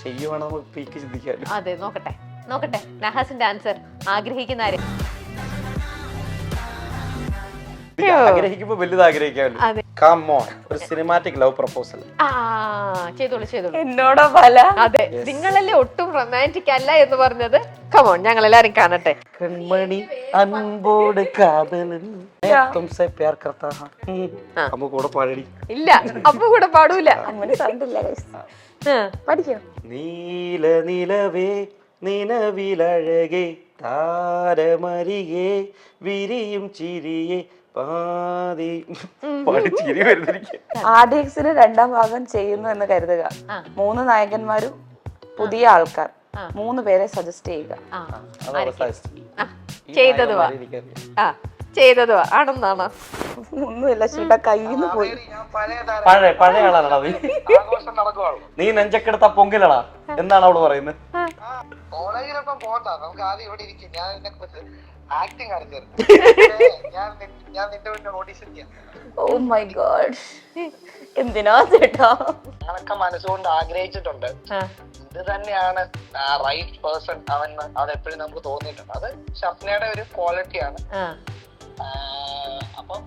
ചെയ്യുവാണെങ്കിൽ നമുക്ക് പീക്ക് ചിന്തിക്കാം. അതെ, നോക്കട്ടെ നഹാസിന്റെ ആൻസർ ആഗ്രഹിക്കുന്ന ആര്? ആഗ്രഹിക്കുമ്പോ വലുത് ആഗ്രഹിക്കാമല്ലോ. Come on, ഒരു സിനിമാറ്റിക് ലവ് പ്രപ്പോസൽ. ചെയ്തോളൂ. എന്നോടോ പല. അതെ, നിങ്ങളല്ലേ ഒട്ടും റൊമാൻറ്റിക് അല്ല എന്ന് പറഞ്ഞത്. കമോൺ, ഞങ്ങൾ എല്ലാരും കാണട്ടെ. കൺമണി അൻപോട് കാതലൻ തുംസെ പ്യാർ കർത്താ ഹാ. അമ്മ കൂടെ പാടടി. ഇല്ല, അമ്മ കൂടെ പാടൂല. പഠിക്കോ? നീല നിലവേ നിലവിലഴകേ താരമരികെ വിരിയും ചിരിയെ പാതി ചിരി വരുന്നിരിക്കും. ആർഡിഎക്സിന് 2ാം ഭാഗം ചെയ്യുന്നു എന്ന് കരുതുക. 3 നായകന്മാരും പുതിയ ആൾക്കാർ. 3 പേരെ സജസ്റ്റ് ചെയ്യുക. ചെയ്തതുവാ ആണെന്നാണോ? ഒന്നുമില്ല, ചേട്ടാ കയ്യിന്ന് പോയി. പഴയ ആളാണോ നീ? നെഞ്ചക്കെടുത്ത പൊങ്കിലടാ എന്നാണ് അവള് പറയുന്നത്. കോളേജിലൊപ്പം പോകണ്ട, നമുക്ക് ആദ്യം ഇവിടെ ഇരിക്കും. ഞാൻ ആക്ടിങ് ഞാൻ നിന്റെ മുന്നേ ഓഡിഷൻ ചെയ്യാം. ഓ മൈ ഗോഡ്, എന്തിനാ ചേട്ടാ? ഞാനൊക്കെ മനസ്സുകൊണ്ട് ആഗ്രഹിച്ചിട്ടുണ്ട് ഇത് തന്നെയാണ് റൈറ്റ് പേഴ്സൺ അവൻ. അതെപ്പോഴും നമുക്ക് തോന്നിയിട്ടുണ്ട്. അത് ഷഫ്നയുടെ ഒരു ക്വാളിറ്റിയാണ്. അപ്പം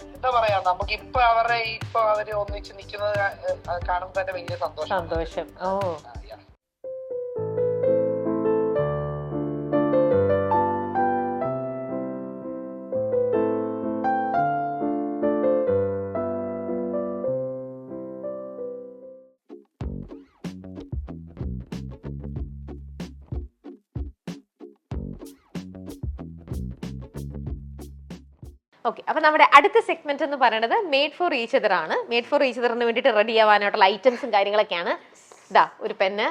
എന്താ പറയാ, നമുക്ക് ഇപ്പൊ അവര് ഒന്നിച്ച് നിൽക്കുന്നത് കാണുമ്പോൾ തന്നെ വലിയ സന്തോഷം. ഓക്കെ, അപ്പൊ നമ്മുടെ അടുത്ത സെഗ്മെന്റ് എന്ന് പറയുന്നത് മേഡ് ഫോർ ഈച്ച് അതർ ആണ്. മേഡ് ഫോർ ഈച്ച് അതറിന് വേണ്ടിയിട്ട് റെഡി ആവാനായിട്ടുള്ള ഐറ്റംസും കാര്യങ്ങളൊക്കെയാണ്. ഇതാ ഒരു പെന്ന്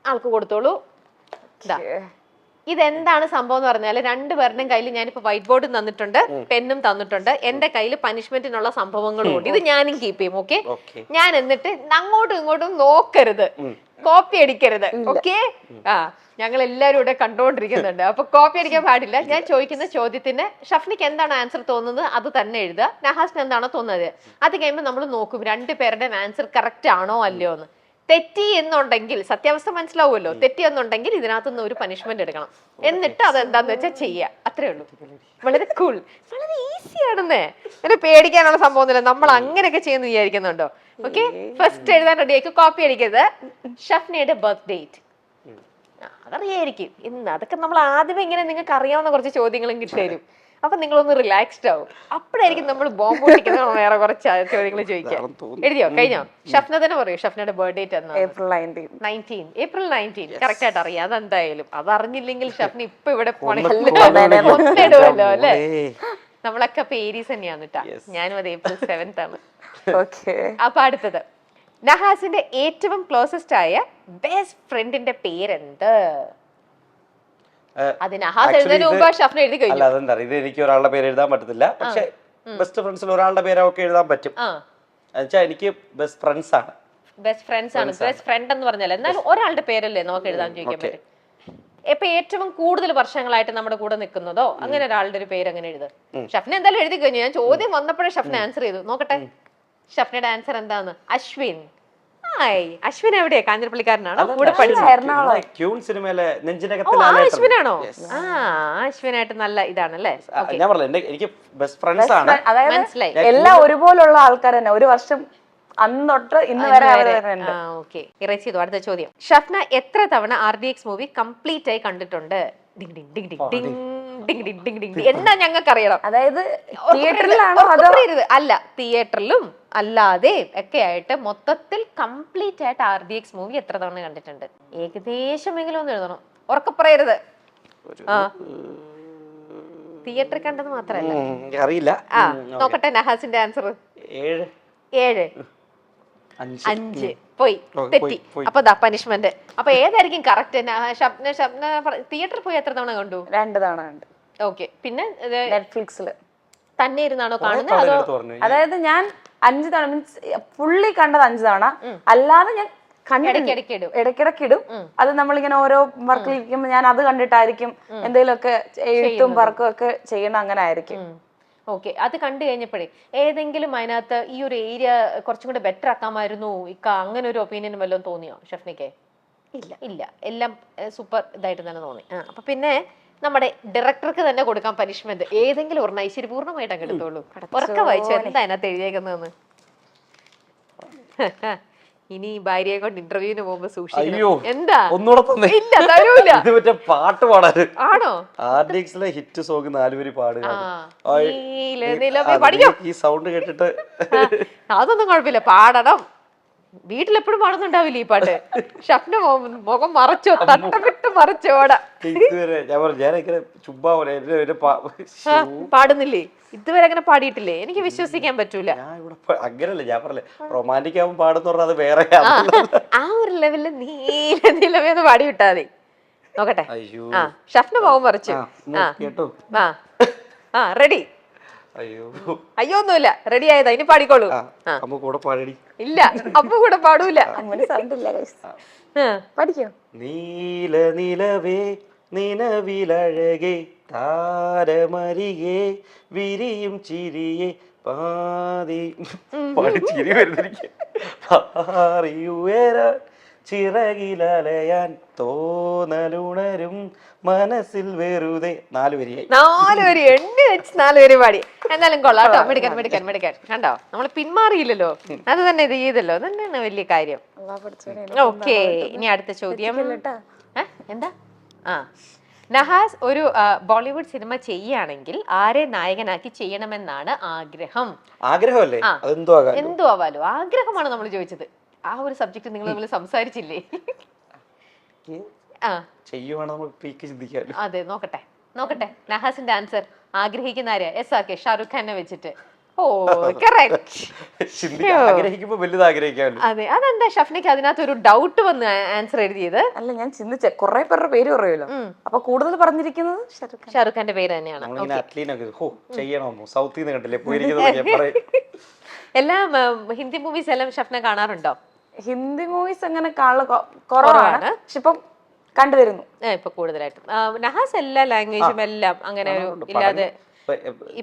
ആൾക്ക് കൊടുത്തോളൂ. ഇതാ, ഇതെന്താണ് സംഭവം എന്ന് പറഞ്ഞാൽ 2 പേരുടെയും കയ്യിൽ ഞാനിപ്പോ വൈറ്റ് ബോർഡ് തന്നിട്ടുണ്ട്, പെന്നും തന്നിട്ടുണ്ട്. എന്റെ കയ്യിൽ പനിഷ്മെന്റിനുള്ള സംഭവങ്ങളും ഉണ്ട്. ഇത് ഞാനും കീപ്പ് ചെയ്യും. ഓക്കെ, ഞാൻ എന്നിട്ട് അങ്ങോട്ടും ഇങ്ങോട്ടും നോക്കരുത്, കോപ്പി അടിക്കരുത്. ഓക്കെ, ഞങ്ങൾ എല്ലാവരും ഇവിടെ കണ്ടുകൊണ്ടിരിക്കുന്നുണ്ട്. അപ്പൊ കോപ്പി അടിക്കാൻ പാടില്ല. ഞാൻ ചോദിക്കുന്ന ചോദ്യത്തിന് ഷഫ്നിക്ക് എന്താണ് ആൻസർ തോന്നുന്നത് അത് തന്നെ എഴുതുക. നഹാസിന് എന്താണോ തോന്നുന്നത് അത് കഴിയുമ്പോൾ നമ്മൾ നോക്കും 2 പേരുടെയും ആൻസർ കറക്റ്റ് ആണോ അല്ലയോ എന്ന്. തെറ്റി എന്നുണ്ടെങ്കിൽ സത്യാവസ്ഥ മനസ്സിലാവുമല്ലോ. തെറ്റി എന്നുണ്ടെങ്കിൽ ഇതിനകത്തുനിന്ന് ഒരു പനിഷ്മെന്റ് എടുക്കണം. എന്നിട്ട് അതെന്താന്ന് വെച്ചാൽ ചെയ്യുക. അത്രേ ഉള്ളൂ. വളരെ കൂൾ, വളരെ ഈസി ആണെന്നേ. അങ്ങനെ പേടിക്കാനുള്ള സംഭവമൊന്നുമില്ല. നമ്മൾ അങ്ങനെയൊക്കെ ചെയ്യുന്ന വിചാരിക്കുന്നുണ്ടോ? ഓക്കെ, ഫസ്റ്റ് എഴുതാൻ റെഡി ആയിരിക്കും. കോപ്പി അടിക്കരുത്. ഷഫ്നയുടെ ബർത്ത് ഡേറ്റ് അതറിയായിരിക്കും ഇന്ന്. അതൊക്കെ നമ്മൾ ആദ്യമേ ഇങ്ങനെ നിങ്ങൾക്ക് അറിയാവുന്ന കുറച്ച് ചോദ്യങ്ങളും കിട്ടും. അപ്പൊ നിങ്ങളൊന്ന് റിലാക്സ്ഡ് ആവും. അപ്പോഴായിരിക്കും നമ്മൾ ബോംബ് പൊട്ടിക്കുന്ന വേറെ കുറച്ച് ചോദ്യങ്ങൾ ചോദിക്കാം. എഴുതിയോ? കഴിഞ്ഞോ? ഷഫ്ന തന്നെ പറയൂ ഷഫ്നയുടെ ബർത്ത് ഡേറ്റ് എന്നാണ്. ഏപ്രിൽ 19. കറക്റ്റ് ആയിട്ട് അറിയാം. അതെന്തായാലും അതറിഞ്ഞില്ലെങ്കിൽ ഷഫ്ന ഇപ്പൊ ഇവിടെ കൊന്നിടുമല്ലോ അല്ലെ. നമ്മളൊക്കെ പേരീസ് തന്നെയാണ് കേട്ടാ. ഞാനും അത് April 7th ആണ്. അപ്പൊ അടുത്തത്, നഹാസിന്റെ ഏറ്റവും ക്ലോസസ്റ്റ് ആയ ബെസ്റ്റ് ഫ്രണ്ടിന്റെ പേരെന്ത്? അത് നഹാസ് എഴുതുന്നതിന് മുമ്പ് ഷഫ്ന എഴുതി കഴിഞ്ഞു. അല്ല, അതെന്താ, ഇത് എനിക്ക് ഒരാളുടെ പേര് എഴുതാൻ പറ്റത്തില്ല. പക്ഷെ ബെസ്റ്റ് ഫ്രണ്ട്സിൽ ഒരാളുടെ പേരൊക്കെ എഴുതാൻ പറ്റും. എനിക്ക് ബെസ്റ്റ് ഫ്രണ്ട്സ് ആണ്. ബെസ്റ്റ് ഫ്രണ്ട് എന്ന് പറഞ്ഞാൽ എന്നാലും ഒരാളുടെ പേരല്ലേ നമുക്ക് എഴുതാൻ ചോദിക്കാൻ പറ്റും. ഇപ്പൊ ഏറ്റവും കൂടുതൽ വർഷങ്ങളായിട്ട് നമ്മുടെ കൂടെ നിൽക്കുന്നതോ അങ്ങനെ ഒരാളുടെ ഒരു പേര് അങ്ങനെ എഴുതുക. ഷഫ്ന എന്തായാലും എഴുതി കഴിഞ്ഞു. ഞാൻ ചോദ്യം വന്നപ്പോഴേ ഷഫ്ന ആൻസർ ചെയ്തു. നോക്കട്ടെ ഷഫ്നയുടെ ആൻസർ എന്താന്ന്. അശ്വിൻ. അശ്വിൻ എവിടെയാ? കാഞ്ഞിരപ്പള്ളിക്കാരനാണോ? കൂടെ അശ്വിനാണോ? അശ്വിനായിട്ട് നല്ല ഇതാണല്ലേ. മനസ്സിലായി. എല്ലാം ഒരുപോലുള്ള ആൾക്കാർ തന്നെ. ഒരു വർഷം അന്ന് തൊട്ട് ഇന്ന് വരെ. ഓക്കെ, ഇറേസ് ചെയ്തു. അടുത്ത ചോദ്യം, ഷഫ്ന എത്ര തവണ RDX മൂവി കംപ്ലീറ്റ് ആയി കണ്ടിട്ടുണ്ട്? എന്നാ ഞങ്ങൾക്ക് അറിയണം. അതായത് തിയേറ്ററിലാണോ അതോ? അല്ല, തിയേറ്ററിലും അല്ലാതെ ഒക്കെ ആയിട്ട് മൊത്തത്തിൽ കംപ്ലീറ്റ് ആയിട്ട് RDX മൂവി എത്ര തവണ കണ്ടിട്ടുണ്ട്? ഏകദേശം എങ്കിലും ഒന്ന് എഴുതണം. ഉറക്കെ പറയരുത്. തിയേറ്ററിൽ കണ്ടത് മാത്രല്ല. അറിയില്ല. നോക്കട്ടെ നഹാസിന്റെ ആൻസർ. 7. 5 പോയി, തെറ്റി. അപ്പൊ പനിഷ്മെന്റ്. അപ്പൊ ഏതായിരിക്കും കറക്റ്റ്? ഷഫ്ന തിയേറ്ററിൽ പോയി എത്ര തവണ കണ്ടു? 2 തവണ കണ്ടു. ഓക്കെ, പിന്നെ നെറ്റ്ഫ്ലിക്സില് തന്നെ ഇരുന്നാണോ കാണുന്നത് അതോ? അതായത് ഞാൻ 5 തവണ മീൻസ് ഫുള്ളി കണ്ടത് 5 തവണ. അല്ലാതെ ഞാൻ ഇടയ്ക്കിടയ്ക്ക് ഇടും. അത് നമ്മളിങ്ങനെ ഓരോ വർക്കിലിരിക്കുമ്പോൾ ഞാൻ അത് കണ്ടിട്ടായിരിക്കും എന്തെങ്കിലുമൊക്കെ എഴുത്തും വർക്കും ഒക്കെ ചെയ്യണം. അങ്ങനെ ആയിരിക്കും. ഓക്കെ, അത് കണ്ടു കഴിഞ്ഞപ്പോഴേ ഏതെങ്കിലും അതിനകത്ത് ഈ ഒരു ഏരിയ കുറച്ചും കൂടെ ബെറ്റർ ആക്കാമായിരുന്നു ഇക്ക, അങ്ങനെ ഒരു ഒപ്പീനിയൻ വല്ലതും തോന്നിയോ ഷഫ്നയ്ക്ക്? ഇല്ല എല്ലാം സൂപ്പർ ഇതായിട്ട് തന്നെ തോന്നി. അപ്പൊ പിന്നെ നമ്മുടെ ഡയറക്ടർക്ക് തന്നെ കൊടുക്കാൻ പനിഷ്മെന്റ് ഏതെങ്കിലും ഒരെണ്ണം ഐശ്വര്യപൂർണ്ണമായിട്ട് അങ്ങ് എടുത്തോളൂ. ഉറക്കെ വായിച്ചു എന്താ അതിനകത്ത് എഴുതിയേക്കുന്നതെന്ന്. ഇനി ഭാര്യയെ കൊണ്ട് ഇന്റർവ്യൂവിന് പോകുമ്പോ സൂക്ഷിക്കണം. അയ്യോ, എന്താ ഒന്നുകൂടെ തന്നെ. ഇല്ല തരൂല. ഇത് മറ്റേ പാട്ട് പാടാറ്. ആണോ? ആർഡിക്സിലെ ഹിറ്റ് സോങ് 4 വരി പാടുക. പഠിക്കാം. ഈ സൗണ്ട് കേട്ടിട്ട് അതൊന്നും കുഴപ്പമില്ല, പാടണം. വീട്ടിലെപ്പോഴും പാടുന്നുണ്ടാവില്ല ഈ പാട്ട്. ഷഫ്ന മുഖം മറച്ചോ, തട്ടമിട്ട് മറച്ചോടാ. ഇതുവരെ ഞാൻ പറഞ്ഞു ഞാനിങ്ങനെ ചുമ്മാ പോലെ പാടുന്നില്ലേ? ഇതുവരെ അങ്ങനെ പാടിയിട്ടില്ലേ? എനിക്ക് വിശ്വസിക്കാൻ പറ്റൂല. ഞാൻ ഇവിടെ അങ്ങനല്ലേ, ഞാൻ പറഞ്ഞേ റൊമാൻറ്റിക് ആവുമ്പോൾ പാടുന്ന പറഞ്ഞാൽ അത് വേറെ. ആ ഒരു ലെവലില് നീലവേന്ന് പാടി വിട്ടാ മതി. നോക്കട്ടെ. അയ്യോ, ഷഫ്ന മുഖം മറച്ചു. കേട്ടോ. റെഡി? അയ്യോ ഒന്നുമില്ല, റെഡി ആയതാ. ഇനി പാടിക്കോളൂ. അമ്മ കൂടെ പാടി. ഇല്ല, അമ്മ കൂടെ പാടൂല. പഠിക്കോ? നീല നിലവേ നിലവിലഴകേ താരമരികെ വിരിയും ചിരിയെ പാതി ചിരി വരുന്നിരിക്കും പാറിയുയര ചിറകിലലയാൻ തോന്നലുണരും മനസ്സിൽ വെറുതെ. 4 വരിയായി. 4 വരി എണ്ണി വെച്ച് 4 വരി പാടി. എന്നാലും കൊള്ളാം കേട്ടോ. മെടുക്കാൻ കണ്ടോ, നമ്മൾ പിന്മാറിയില്ലല്ലോ. അത് തന്നെ ഇത് ചെയ്തല്ലോ, തന്നെയാണ് വലിയ കാര്യം. ഓക്കെ, ഇനി അടുത്ത ചോദ്യം. എന്താ? നഹാസ് ഒരു ബോളിവുഡ് സിനിമ ചെയ്യുകയാണെങ്കിൽ ആരെ നായകനാക്കി ചെയ്യണമെന്നാണ് ആഗ്രഹം? ആഗ്രഹമല്ലേ? എന്തോ ആവാലോ, ആഗ്രഹമാണ് നമ്മൾ ചോദിച്ചത്. ആ ഒരു സബ്ജക്ട് നിങ്ങൾ തമ്മിൽ സംസാരിച്ചില്ലേ? അതെ, നോക്കട്ടെ നഹാസിന്റെ ആൻസർ. ആഗ്രഹിക്കുന്ന ആരെയാ? എസ് ആക്കെ ഷാറുഖ് ഖാനെ വെച്ചിട്ട്. ഓ കറക്റ്റ്. അതെ, അതെന്താ ഷഫ്നയ്ക്ക് അതിനകത്ത് ഒരു ഡൗട്ട് വന്ന് ആൻസർ എഴുതിയത്? അല്ല, ഞാൻ ചിന്തിച്ച കുറെ പേരുടെ പേര് പറയുമല്ലോ, അപ്പൊ കൂടുതൽ പറഞ്ഞിരിക്കുന്നത് ഷാറുഖ് ഖാന്റെ പേര് തന്നെയാണ്. എല്ലാം ഹിന്ദി മൂവീസ് എല്ലാം ഷഫ്ന കാണാറുണ്ടോ? ഹിന്ദി മൂവീസ് അങ്ങനെ കുറവാണ്, പക്ഷെ ഇപ്പം കണ്ടുവരുന്നു ഇപ്പൊ കൂടുതലായിട്ടും. നഹാസ് എല്ലാ ലാംഗ്വേജും എല്ലാം അങ്ങനെ ഒരു ഇല്ലാതെ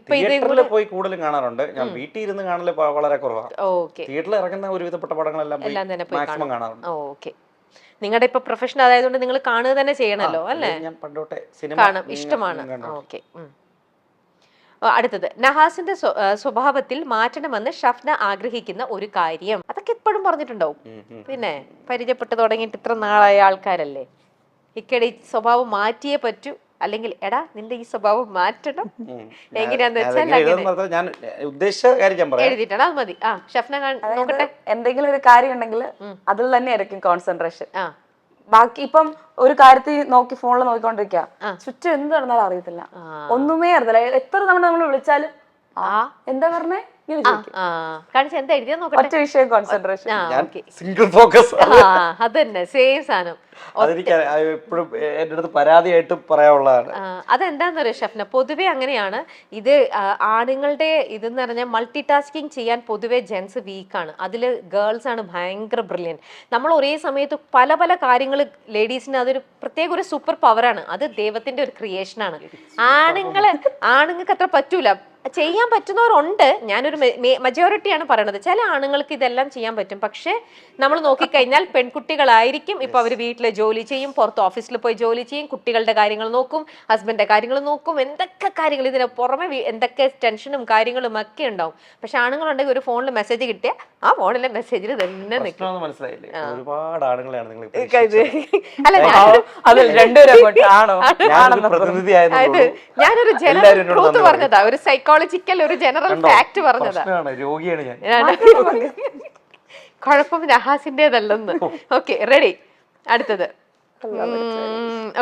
തിയേറ്ററിൽ പോയി കൂടുതലും കാണാറുണ്ട്. ഞാൻ വീട്ടിൽ ഇരുന്ന് കാണല് വളരെ കുറവാണ്. തിയേറ്ററിൽ ഇറങ്ങുന്ന ഒരുവിധപ്പെട്ട പടങ്ങളെല്ലാം മാക്സിമം കാണാറുണ്ട്. ഓക്കെ, നിങ്ങളുടെ ഇപ്പൊ പ്രൊഫഷൻ അതായതുകൊണ്ട് നിങ്ങൾ കാണുക തന്നെ ചെയ്യണല്ലോ അല്ലേ? ഞാൻ പണ്ടോട്ടെ കാണാം, ഇഷ്ടമാണ്. ഓക്കെ, അടുത്തത് നഹാസിന്റെ സ്വഭാവത്തിൽ മാറ്റണമെന്ന് ഷഫ്ന ആഗ്രഹിക്കുന്ന ഒരു കാര്യം. അതൊക്കെ എപ്പോഴും പറഞ്ഞിട്ടുണ്ടാവും. പിന്നെ പരിചയപ്പെട്ടു തുടങ്ങിയിട്ട് ഇത്ര നാളായ ആൾക്കാരല്ലേ. ഇക്കടെ ഈ സ്വഭാവം മാറ്റിയേ പറ്റൂ, അല്ലെങ്കിൽ എടാ നിന്റെ ഈ സ്വഭാവം മാറ്റണം. എങ്ങനെയാന്ന് വെച്ചാൽ എഴുതിട്ടാണ്, അത് മതി. ഷഫ്ന നോക്കട്ടെ. എന്തെങ്കിലും ഒരു കാര്യം ഉണ്ടെങ്കിൽ അതിൽ തന്നെ ആയിരിക്കും കോൺസെൻട്രേഷൻ. ബാക്കി ഇപ്പം ഒരു കാര്യത്തിൽ നോക്കി ഫോണിൽ നോക്കിക്കൊണ്ടിരിക്കുക, ചുറ്റും എന്ത് നടന്നാലും അറിയത്തില്ല, ഒന്നുമേ അറിയത്തില്ല. എത്ര തവണ നമ്മൾ വിളിച്ചാലും എന്താ പറഞ്ഞേ എന്താ എഴുതിയാ നോക്കട്ടെ. ഒറ്റ വിഷയം കോൺസെൻട്രേഷൻ, സിംഗിൾ ഫോക്കസ്. അതന്നെ, സെയിം സാധനം. പരാതിയായിട്ട് പറയാനുള്ളതാണ്. അതെന്താന്ന് പറയാ ഷഫ്ന, പൊതുവെ അങ്ങനെയാണ്. ഇത് ആണുങ്ങളുടെ ഇതെന്ന് പറഞ്ഞാൽ മൾട്ടി ടാസ്കിങ് ചെയ്യാൻ പൊതുവെ ജെൻസ് വീക്കാണ്. അതില് ഗേൾസ് ആണ് ഭയങ്കര ബ്രില്യൻറ്റ്. നമ്മൾ ഒരേ സമയത്ത് പല പല കാര്യങ്ങൾ, ലേഡീസിന് അതൊരു പ്രത്യേക ഒരു സൂപ്പർ പവറാണ്. അത് ദൈവത്തിന്റെ ഒരു ക്രിയേഷനാണ്. ആണുങ്ങൾക്ക് അത്ര പറ്റൂല. ചെയ്യാൻ പറ്റുന്നവരുണ്ട്, ഞാനൊരു മെജോറിറ്റിയാണ് പറയണത്. ചില ആണുങ്ങൾക്ക് ഇതെല്ലാം ചെയ്യാൻ പറ്റും. പക്ഷെ നമ്മൾ നോക്കിക്കഴിഞ്ഞാൽ പെൺകുട്ടികളായിരിക്കും ഇപ്പൊ അവർ വീട്ടിലെ ജോലി ചെയ്യും, പുറത്ത് ഓഫീസിൽ പോയി ജോലി ചെയ്യും, കുട്ടികളുടെ കാര്യങ്ങൾ നോക്കും, ഹസ്ബൻഡിന്റെ കാര്യങ്ങൾ നോക്കും, എന്തൊക്കെ കാര്യങ്ങൾ ഇതിന് പുറമെ എന്തൊക്കെ ടെൻഷനും കാര്യങ്ങളും ഒക്കെ ഉണ്ടാവും. പക്ഷെ ആണുങ്ങളുണ്ടെങ്കിൽ ഒരു ഫോണിൽ മെസ്സേജ് കിട്ടിയ ആ ഫോണിലെ മെസ്സേജിൽ തന്നെ നിൽക്കും. ഒരുപാട് ആണുങ്ങളെയാണ് ഞാനൊരു ജനറൽ ട്രൂത്ത് പറഞ്ഞതാ, ഒരു സൈക്കോളജിക്കൽ ഒരു ജനറൽ ഫാക്ട് പറഞ്ഞതാ. കുഴപ്പം നഹാസിന്റേതല്ലെന്ന്. Okay, ready? അടുത്തത്.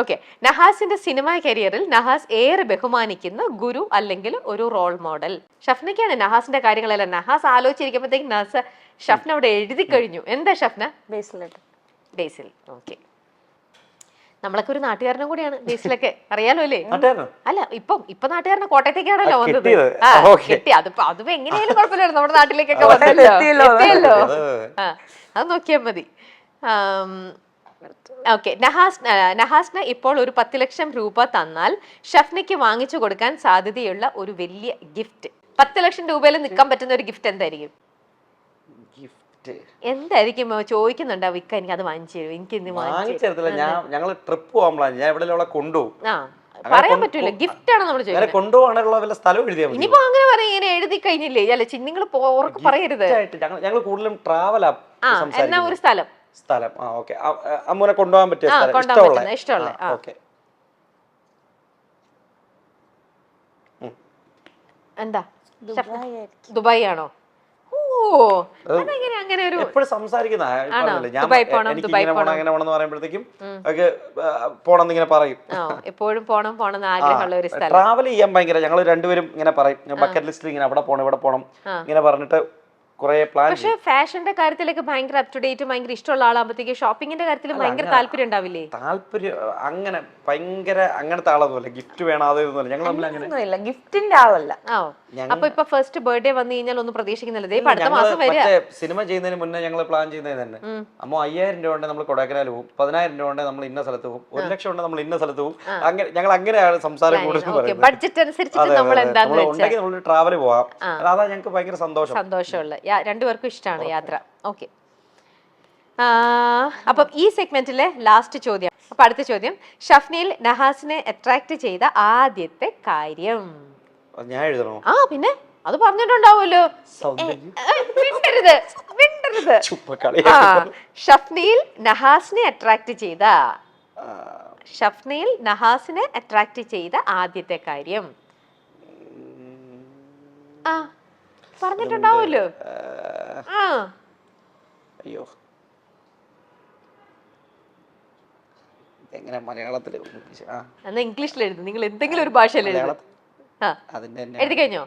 ഓക്കെ, നഹാസിന്റെ സിനിമാ കരിയറിൽ നഹാസ് ഏറെ ബഹുമാനിക്കുന്ന ഗുരു അല്ലെങ്കിൽ ഒരു റോൾ മോഡൽ. ഷഫ്നയ്ക്കാണ് നഹാസിന്റെ കാര്യങ്ങളെല്ലാം. നഹാസ് ആലോചിച്ചിരിക്കുമ്പോഴത്തേക്ക് ഷഫ്ന അവിടെ എഴുതി കഴിഞ്ഞു. എന്താ ഷഫ്ന? ബേസിൽ. ഓക്കെ, നമ്മളൊക്കെ ഒരു നാട്ടുകാരനും കൂടിയാണ് ബേസിലൊക്കെ, അറിയാലോ അല്ലേ? അല്ല, ഇപ്പൊ നാട്ടുകാരനെ കോട്ടയത്തേക്കാണല്ലോ വന്നത്. കിട്ടി, അതിപ്പോ എങ്ങനെയായാലും കുഴപ്പമില്ല, നമ്മുടെ നാട്ടിലേക്കൊക്കെ വന്നല്ലോ. അത് നോക്കിയാൽ മതി. ഓക്കെ, നഹാസ്ന ഇപ്പോൾ ഒരു 10 ലക്ഷം രൂപ തന്നാൽ ഷഫ്നയ്ക്ക് വാങ്ങിച്ചു കൊടുക്കാൻ സാധ്യതയുള്ള ഒരു വലിയ ഗിഫ്റ്റ്. 10 ലക്ഷം രൂപയിൽ നിൽക്കാൻ പറ്റുന്ന ഒരു ഗിഫ്റ്റ് എന്തായിരിക്കും? എന്തായിരിക്കും ചോദിക്കുന്നുണ്ടാവും ഇക്ക എനിക്ക് അത് വാങ്ങിച്ചു തരും, എനിക്ക് ഇന്ന് വാങ്ങിച്ചു വാങ്ങിച്ചേരത്തില്ല. ഞങ്ങൾ ട്രിപ്പ് പോകാൻ പ്ലാൻ, ഞാൻ എവിടെയുള്ള കൊണ്ടുപോകും. ആ പറയാൻ പറ്റൂല, ഗിഫ്റ്റ് ആണ് നമ്മൾ അങ്ങനെ ചോദിക്കുന്നത്. കൊണ്ടുപോകാനുള്ള വല്ല സ്ഥലം എഴുതിയാൽ മതി. ഇനിയിപ്പോ അങ്ങനെ പറയാം, ഇങ്ങനെ എഴുതി കഴിഞ്ഞില്ലേ അല്ലെ, നിങ്ങൾ ഉറക്കെ പറയരുത്. ഞങ്ങൾ കൂടുതലും ട്രാവലാ എന്നാ ഒരു സ്ഥലം സ്ഥലം. ആ ഓക്കെ, അമ്മൂനെ കൊണ്ടുപോകാൻ പറ്റിയ സ്ഥലം ഇഷ്ടമുള്ള. ഓക്കെ. എന്താ ദുബായ് ആണോ? ഓ അതെങ്ങനെ അങ്ങനെ ഒരു എപ്പോഴും സംസാരിക്കുന്ന ദുബായ് പോണം അങ്ങനെ പോണെന്ന് പറയുമ്പോഴത്തേക്കും പോണെന്ന് ഇങ്ങനെ പറയും. എപ്പോഴും പോണം എന്ന് ആഗ്രഹമുള്ള ഒരു സ്ഥലം. ട്രാവൽ ചെയ്യാൻ ഭയങ്കര ഞങ്ങൾ രണ്ടുപേരും ഇങ്ങനെ പറയും, ബക്കറ്റ് ലിസ്റ്റിൽ ഇങ്ങനെ അവിടെ പോണം ഇവിടെ പോണം ഇങ്ങനെ പറഞ്ഞിട്ട് കുറെ പ്ലാൻ. പക്ഷെ ഫാഷന്റെ കാര്യത്തിലൊക്കെ ഭയങ്കര അപ് ടു ഡേറ്റ് ഭയങ്കര ഇഷ്ടമുള്ള ആളാകുമ്പോഴത്തേക്ക് ഷോപ്പിങ്ങിന്റെ കാര്യത്തിൽ ഭയങ്കര താല്പര്യം ഉണ്ടാവില്ലേ? താല്പര്യം അങ്ങനെ ഭയങ്കര അങ്ങനത്തെ ആളൊന്നുമല്ല, ഗിഫ്റ്റ് വേണം അതൊന്നുമല്ല. ഞങ്ങൾ തമ്മിൽ അങ്ങനെ ഗിഫ്റ്റിന്റെ ആളല്ല. അപ്പൊ ഇപ്പൊ ഫസ്റ്റ് ബർത്ത്ഡേ വന്നു കഴിഞ്ഞാൽ ഒന്നും പ്രതീക്ഷിക്കുന്നില്ല. അടുത്ത മാസം വരിക. സിനിമ ചെയ്യുന്നതിന് മുന്നേ ഞങ്ങൾ പ്ലാൻ ചെയ്യുന്നത് തന്നെ. അമ്മ 5000 രൂപ ഉണ്ടെങ്കിൽ നമ്മൾ കൊടൈക്കനാൽ പോകും, 10000 രൂപ ഉണ്ടെങ്കിൽ നമ്മൾ ഇന്ന സ്ഥലത്ത് പോകും, 1 ലക്ഷം ഉണ്ടെങ്കിൽ നമ്മൾ ഇന്ന സ്ഥലത്ത് പോകും. അങ്ങനെ ഞങ്ങൾ അങ്ങനെയാണ് സംസാരം കൂടുതൽ. ബഡ്ജറ്റ് അനുസരിച്ചിട്ട് നമ്മൾ എന്താന്ന് വെച്ചാൽ നമ്മൾ ട്രാവൽ പോവാം. അതാ ഞങ്ങൾക്ക് ഭയങ്കര സന്തോഷമുള്ള, രണ്ടുപേർക്കും ഇഷ്ടമാണ് യാത്ര. ഓക്കെ, അപ്പം ഈ സെഗ്മെന്റിലെ ലാസ്റ്റ് ചോദ്യം. അപ്പൊ അടുത്ത ചോദ്യം, ഷഫ്നയിൽ നഹാസിനെ അട്രാക്ട് ചെയ്ത ആദ്യത്തെ കാര്യം. ഞാൻ എഴുതണോ? പിന്നെ അത് പറഞ്ഞിട്ടുണ്ടാവുമല്ലോ. മിണ്ടരുത്. ഷഫ്നയിൽ നഹാസിനെ അട്രാക്ട് ചെയ്ത ആദ്യത്തെ കാര്യം. പറഞ്ഞിട്ടുണ്ടാവുമല്ലോ. അയ്യോ, എങ്ങനെ മലയാളത്തിൽ എന്നാ ഇംഗ്ലീഷിൽ എഴുതും. നിങ്ങൾ എന്തെങ്കിലും ഒരു ഭാഷയിൽ എഴുതി കഴിഞ്ഞോ?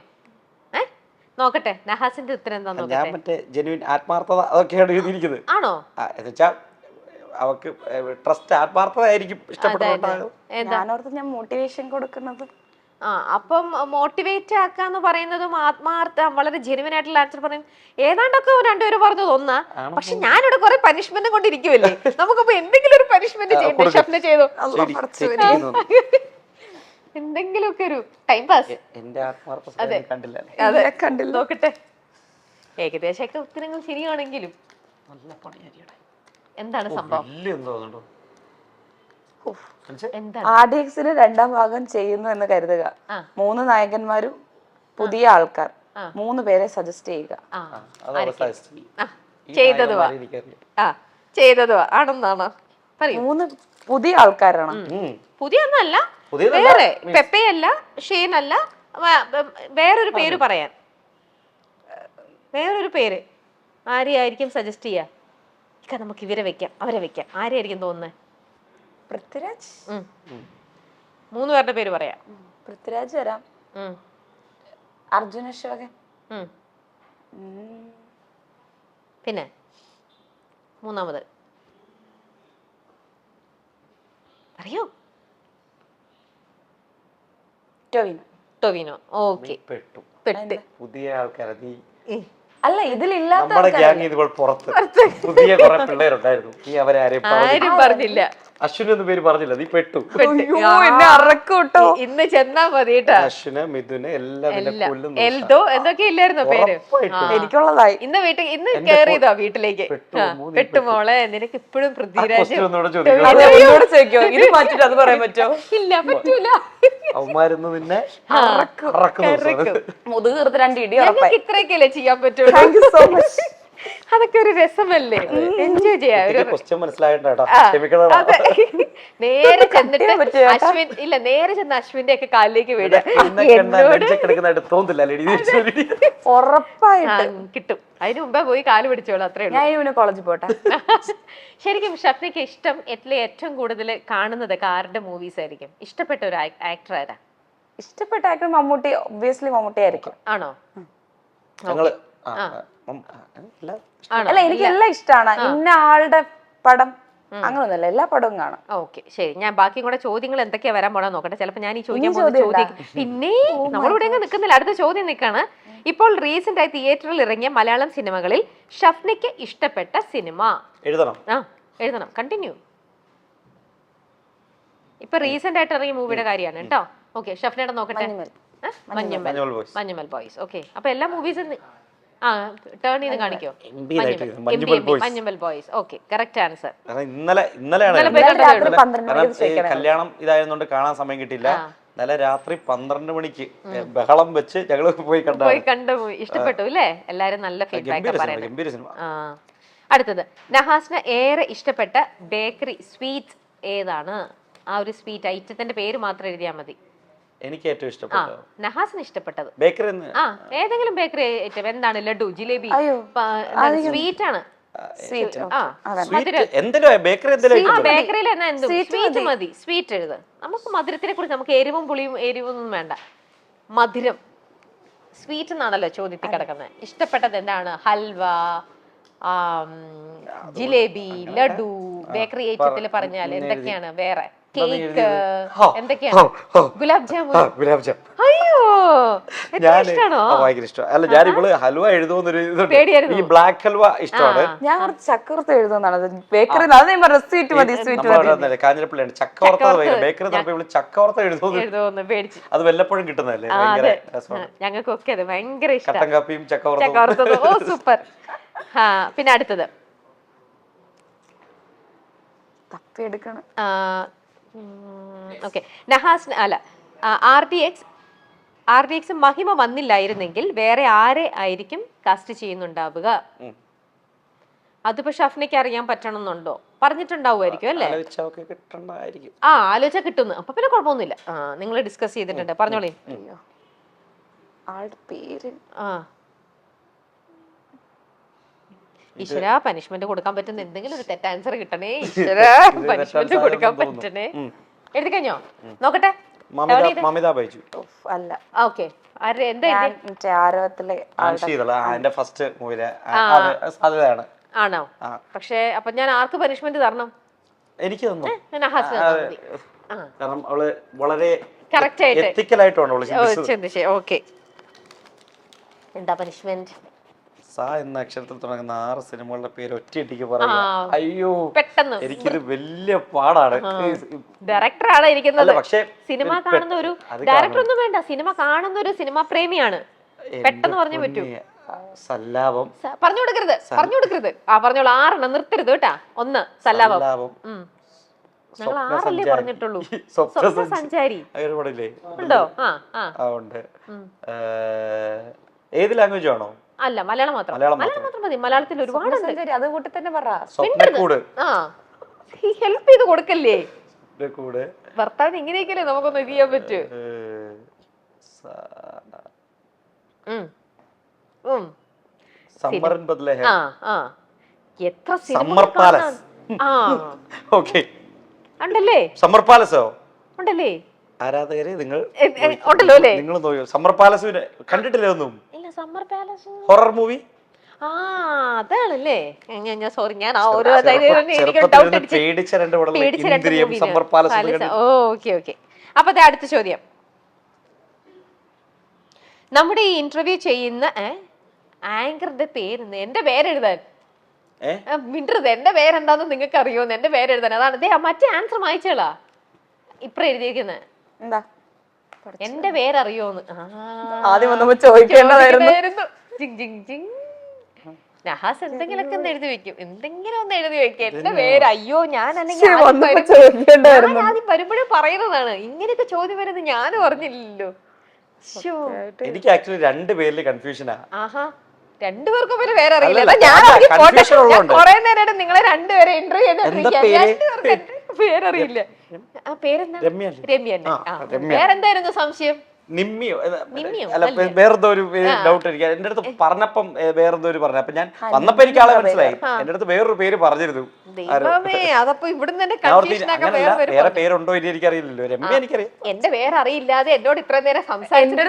നോക്കട്ടെ നഹാസിന്റെ ഉത്തരം എന്താ. ഞാൻ മറ്റേ ജെനുവിൻ ആത്മാർത്ഥത അതൊക്കെയാണ് എഴുതിയിരിക്കുന്നത്. ആണോ? എന്നുവെച്ചാ അവക്ക് ട്രസ്റ്റ് ആത്മാർത്ഥത ആയിരിക്കും ഇഷ്ടപ്പെടുന്നത്. ഞാൻ മോട്ടിവേഷൻ കൊടുക്കുന്നത്. അപ്പം മോട്ടിവേറ്റ് ആക്കാന്ന് പറയുന്നതും ആത്മാർത്ഥം വളരെ ജെനുവിൻ ആയിട്ടുള്ള ആൻസർ പറയും. ഏതാണ്ടൊക്കെ രണ്ടുപേരും പറഞ്ഞത് ഒന്നാ. പക്ഷെ ഞാനിവിടെ കുറെ പനിഷ്മെന്റ് കൊണ്ടിരിക്കുമല്ലേ, നമുക്കപ്പോ എന്തെങ്കിലും ഒരു പനിഷ്മെന്റ് ചെയ്യണ്ടേ? ഷഫ്ന ചെയ്തോ എന്തെങ്കിലുമൊക്കെ ഒരു ടൈം പാസ്. അതെ കണ്ടില്ല. നോക്കട്ടെ, ഏകദേശമൊക്കെ ഉത്തരങ്ങൾ ശരിയാണെങ്കിലും എന്താണ് സംഭവം? ആർഡിഎക്സിന് 2ാം ഭാഗം ചെയ്യുന്നു എന്ന് കരുതുക. 3 നായകന്മാരും പുതിയ ആൾക്കാർ, 3 പേരെ സജസ്റ്റ് ചെയ്യുക. ചെയ്തതുവാ ആണെന്നാണോ? 3 പുതിയ ആൾക്കാരാണ്. പുതിയൊന്നല്ല, വേറെ പെപ്പയല്ല, ഷെയ്ൻ അല്ല, വേറൊരു പേര് പറയാൻ. വേറൊരു പേര് ആരെയായിരിക്കും സജസ്റ്റ് ചെയ്യാ? നമുക്ക് ഇവരെ വെക്കാം, അവരെ വെക്കാം. ആരെയായിരിക്കും തോന്നുന്നത്? പൃഥ്വിരാജ്. 3 പേരുടെ പേര് പറയാം. പൃഥ്വിരാജ് വരാം, അർജുൻ അശോകൻ, പിന്നെ മൂന്നാമത് അറിയോ? ടൊവിനോ. ഓക്കെ, പെട്ട് പുതിയ ആൾക്കാരെ അല്ല ഇതിലില്ലാത്ത പുതിയ കുറെ പിള്ളേരുണ്ടായിരുന്നു. നീ അവരെ ആരും പറഞ്ഞില്ല. അശ്വിന് ഒന്നും പേര് പറഞ്ഞില്ല, നീ പെട്ടു. ഇന്ന് ചെന്നാ മതി കേട്ടോ. അശ്വിന്, മിഥുന് എല്ലാം എൽദോ എന്തൊക്കെ ഇല്ലായിരുന്നോ പേര്? എനിക്കുള്ളതായി. ഇന്ന് കേറിയതോ വീട്ടിലേക്ക്. പെട്ടുമോളെ, നിനക്ക് ഇപ്പോഴും പൃഥ്വിരാജ് ഇത് മാറ്റിട്ട് അത് പറയാൻ പറ്റോ? ഇല്ല, പറ്റൂല. അവന്മാരുന്ന് നിന്നെ മുതുക് തീർത്ത് 2 ഇടി. ഇത്രയൊക്കെയല്ലേ ചെയ്യാൻ പറ്റുള്ളൂ. അതൊക്കെ ഒരു രസമല്ലേ, എൻജോയ് ചെയ്യാം. നേരെ ചെന്നിട്ട് നേരെ ചെന്ന് അശ്വിന്റെ ഒക്കെ കാലിലേക്ക് വീഴുക. ഉറപ്പായിട്ട് കിട്ടും. അതിന് മുമ്പേ പോയി കാല് പിടിച്ചോളൂ, അത്രേ ഉള്ളൂ. കോളേജിൽ പോട്ടെ. ശരിക്കും ഷഫ്നയ്ക്ക് ഇഷ്ടം ഏറ്റവും കൂടുതൽ കാണുന്നത് ആരുടെ മൂവീസ് ആയിരിക്കും? ഇഷ്ടപ്പെട്ട ഒരു ആക്ടർ ആരാ? ഇഷ്ടപ്പെട്ട ആക്ടർ മമ്മൂട്ടി. ഒബ്വിയസ്ലി മമ്മൂട്ടി ആയിരിക്കും. ആണോ? അല്ല, എനിക്ക് എല്ലാം ഇഷ്ടമാണ്. ഇന്ന ആളുടെ പടം അങ്ങനൊന്നുമല്ല, എല്ലാ പടവും കാണാം. ഓക്കെ, ശരി. ഞാൻ ബാക്കി കൂടെ ചോദ്യങ്ങൾ എന്തൊക്കെയാ വരാൻ പോണെന്ന് നോക്കട്ടെ. ചിലപ്പോൾ ഞാൻ ഈ ചോദ്യം പിന്നെ നമ്മളിവിടെ നിൽക്കുന്നില്ല, അടുത്ത ചോദ്യം നിൽക്കാണ്. ഇപ്പോൾ റീസെന്റ് ആയി തിയേറ്ററിൽ ഇറങ്ങിയ മലയാളം സിനിമകളിൽ ഷഫ്നയ്ക്ക് ഇഷ്ടപ്പെട്ട സിനിമ എഴുതണം. കണ്ടിന്യൂ. ഇപ്പൊ റീസെന്റ് ആയിട്ട് ഇറങ്ങിയ മൂവിയുടെ കാര്യമാണ് കേട്ടോ. ഓക്കെ, ഷഫ്നയുടെ നോക്കട്ടെ. മഞ്ഞുമൽ ബോയ്സ്. ഓക്കെ, അപ്പൊ എല്ലാ മൂവീസും ആ ടേൺ ചെയ്ത് കാണിക്കോ? Manjummel boys. Okay, correct answer. ഇന്നലെയാണ് രാത്രി 12 മണിക്ക് കല്യാണം ഇതായതുകൊണ്ട് കാണാൻ സമയം കിട്ടിയില്ല. ഇന്നലെ രാത്രി 12 മണിക്ക് ബഹളം വെച്ച് ഞങ്ങള് പോയി കണ്ടു. ഇഷ്ടപ്പെട്ടു അല്ലേ? എല്ലാരും നല്ല ഫീഡ്ബാക്ക് പറയുന്നത്. ഗംഭീര സിനിമ. അടുത്തത്, നഹാസിന് ഏറെ ഇഷ്ടപ്പെട്ട ബേക്കറി സ്വീറ്റ് ഏതാണ്? ആ ഒരു സ്വീറ്റ് ഐറ്റത്തിന്റെ പേര് മാത്രം എഴുതിയാൽ മതി. എനിക്ക് ഏറ്റവും ഇഷ്ടപ്പെട്ടത് നഹാസിന് ഇഷ്ടപ്പെട്ടത് ബേക്കറി ഏതെങ്കിലും ബേക്കറി ഐറ്റം. എന്താണ്? ലഡു, ജിലേബി, സ്വീറ്റ് ആണ്. ബേക്കറിയിൽ എന്നാ എന്തും സ്വീറ്റ് മതി. സ്വീറ്റ് എഴുത്. നമുക്ക് മധുരത്തിനെ കുറിച്ച് നമുക്ക് എരിവും പുളിയും എരിവൊന്നും വേണ്ട. മധുരം, സ്വീറ്റ് എന്നാണല്ലോ ചോദ്യത്തിൽ കിടക്കുന്നത്. ഇഷ്ടപ്പെട്ടത് എന്താണ്? ഹൽവ, ജിലേബി, ലഡു. ബേക്കറി ഐറ്റത്തിൽ പറഞ്ഞാൽ എന്തൊക്കെയാണ്? വേറെ കേക്ക് എന്തൊക്കെയാണ്? ഗുലാബ് ജാമുൻ. അയ്യോ, ഇഷ്ടാണോ? ഭയങ്കര ഇഷ്ടം. അല്ല, ഞാൻ ഇവള് ഹൽവ എഴുതുന്നൊരു ഇതുണ്ട്. ഈ ബ്ലാക്ക് ഹൽവ ഇഷ്ടമാണ്. ഞാൻ കുറച്ച് ചക്കവറുത്ത് എഴുതുന്നതാണ് ബേക്കറി. സ്വീറ്റ് മതി. കാഞ്ഞിരപ്പള്ളിയാണ് ചക്കവറുത്ത ബേക്കറി. ഇവള് ചക്കവറുത്ത എഴുതുന്നു. അത് വല്ലപ്പോഴും കിട്ടുന്നതല്ലേ? ഭയങ്കര രസമാണ്. ഞങ്ങൾക്കൊക്കെ അത് ഭയങ്കര ഇഷ്ടം. കട്ടൻ കാപ്പിയും ചക്കവറുത്തതും. ഓ സൂപ്പർ. പിന്നെ അടുത്തത് തപ്പിയെടുക്കണം. ഓക്കെ, നഹാസ് അല്ല RDX മഹിമ വന്നില്ലായിരുന്നെങ്കിൽ വേറെ ആരെ ആയിരിക്കും കാസ്റ്റ് ചെയ്യുന്നുണ്ടാവുക? അതിപ്പോ ഷഫ്നയ്ക്ക് അറിയാൻ പറ്റണമെന്നുണ്ടോ? പറഞ്ഞിട്ടുണ്ടാവുമായിരിക്കും അല്ലേ? ആലോചിച്ചാൽ കിട്ടുന്നു. അപ്പൊ പിന്നെ കുഴപ്പമൊന്നുമില്ല. നിങ്ങൾ ഡിസ്കസ് ചെയ്തിട്ടുണ്ട്. പറഞ്ഞോളേ. ആളുടെ പേര് ഈശ്വര, പനിഷ്മെന്റ് കൊടുക്കാൻ പറ്റുന്ന എന്തെങ്കിലും ഒരു തെറ്റ് ആൻസർ കിട്ടണേ. ഈശ്വര, പനിഷ്മെന്റ് കൊടുക്കാൻ പറ്റണേ. എഴുതി കഴിഞ്ഞോ? നോക്കട്ടെ. അല്ല. ഓക്കെ, ആരവത്തിലെ ആണോ? പക്ഷെ അപ്പൊ ഞാൻ ആർക്ക് പനിഷ്മെന്റ് തരണം? എനിക്ക് കറക്റ്റ് ആയിട്ട്. ഓക്കെ, എന്താ പനിഷ്മെന്റ്? സ എന്ന അക്ഷരത്തിൽ തുടങ്ങുന്ന 6 സിനിമകളുടെ പേര് ഒറ്റയടിക്ക് പറയാം. അയ്യോ, പെട്ടെന്ന്. എനിക്കിത് വലിയ പാടാണ്. ഡയറക്ടറാണ് ഇരിക്കുന്നത്. സിനിമ കാണുന്ന ഒരു ഡയറക്ടർ ഒന്നും വേണ്ട, സിനിമ കാണുന്ന ഒരു സിനിമാ പ്രേമിയാണ്. പെട്ടെന്ന് പറഞ്ഞു പറ്റൂ. സല്ലാപം. പറഞ്ഞു കൊടുക്കരുത്. പറഞ്ഞോളൂ. 6 എണ്ണം നിർത്തരുത് കേട്ടാ. 1 സല്ലാപം. ഞങ്ങൾ 6 അല്ലേ പറഞ്ഞിട്ടുള്ളൂ. സ്വപ്ന സഞ്ചാരി ഉണ്ടോ? ഉണ്ട്. ഏത് ലാംഗ്വേജ് ആണോ? അല്ല, മലയാളം മാത്രം. മലയാളം മാത്രം മതി. മലയാളത്തിൽ ഒരുപാട് അത് കൂട്ടി തന്നെ പറ. ഹെൽപ്പ് ചെയ്ത് കൊടുക്കല്ലേ ഭർത്താവിന്? ഇങ്ങനെയൊക്കെയല്ലേ നമുക്കൊന്ന് ഇത് ചെയ്യാൻ പറ്റൂ. എത്ര ഉണ്ടല്ലേ? സമ്മർ പാലസോ ഉണ്ടല്ലേ? ആരാധകരെ നിങ്ങൾ ഉണ്ടല്ലോ അല്ലേ? നിങ്ങൾ നോക്കിയോ? സമ്മർ പാലസിനെ കണ്ടിട്ടില്ലേ? ഒന്നും ഇല്ല. Summer palace horror movie. അതാണല്ലേ? സോറി, ഞാൻ ഓക്കെ. അപ്പൊ അടുത്ത ചോദ്യം. നമ്മുടെ ഈ ഇന്റർവ്യൂ ചെയ്യുന്ന ആങ്കറുടെ പേര്, എന്റെ പേരെഴുതാൻ മിണ്ടരുത്. എന്റെ പേരെന്താന്ന് നിങ്ങൾക്ക് അറിയോന്ന്? എന്റെ പേരെഴുതാൻ. അതാണ് മറ്റേ ആൻസർ വായിച്ചോളാ. ഇപ്പഴ എഴുതിയിരിക്കുന്നത് എന്താ? എന്റെ പേരറിയോന്ന് ആദ്യം ചോദിക്കേണ്ടതായിരുന്നു. നഹാസ് എന്തെങ്കിലുമൊക്കെ ഒന്ന് എഴുതി വെക്കും. എന്തെങ്കിലും ഒന്ന് എഴുതി വെക്കും. എന്റെ പേര്. അയ്യോ, ഞാൻ അല്ലെങ്കിൽ ആദ്യം വരുമ്പോഴേ പറയുന്നതാണ്. ഇങ്ങനെയൊക്കെ ചോദ്യം വരുന്നത് ഞാൻ പറഞ്ഞില്ലല്ലോ. എനിക്ക് ആക്ച്വലി 2 പേരില് കൺഫ്യൂഷനാ. ആഹാ, 2 പേർക്കും പേര് വേറെ അറിയില്ല. ഞാൻ കൊറേ നേരം നിങ്ങളെ 2 പേരെ ഇന്റർവ്യൂ ചെയ്യാൻ പേരറിയില്ല. ആ പേരെന്താ? രമ്യ. വേറെന്തായിരുന്നു സംശയം? നിമ്മിയോ? അല്ല, വേറെന്തോ ഒരു ഡൗട്ട് എനിക്ക്. എന്റെ അടുത്ത് പറഞ്ഞപ്പം വേറെന്തോ ഒരു പറഞ്ഞു. അപ്പൊ ഞാൻ വന്നപ്പോ എനിക്ക് ആളെ മനസ്സിലായി. എന്റെ അടുത്ത് വേറൊരു പേര് പറഞ്ഞിരുന്നു. വേറെ പേരുണ്ടോ ഇനി എനിക്കറിയില്ലല്ലോ. രമ്യ എനിക്കറിയാം. എന്റെ പേരറിയില്ലാതെ എന്നോട് ഇത്ര നേരം സംസാരിച്ചിട്ട്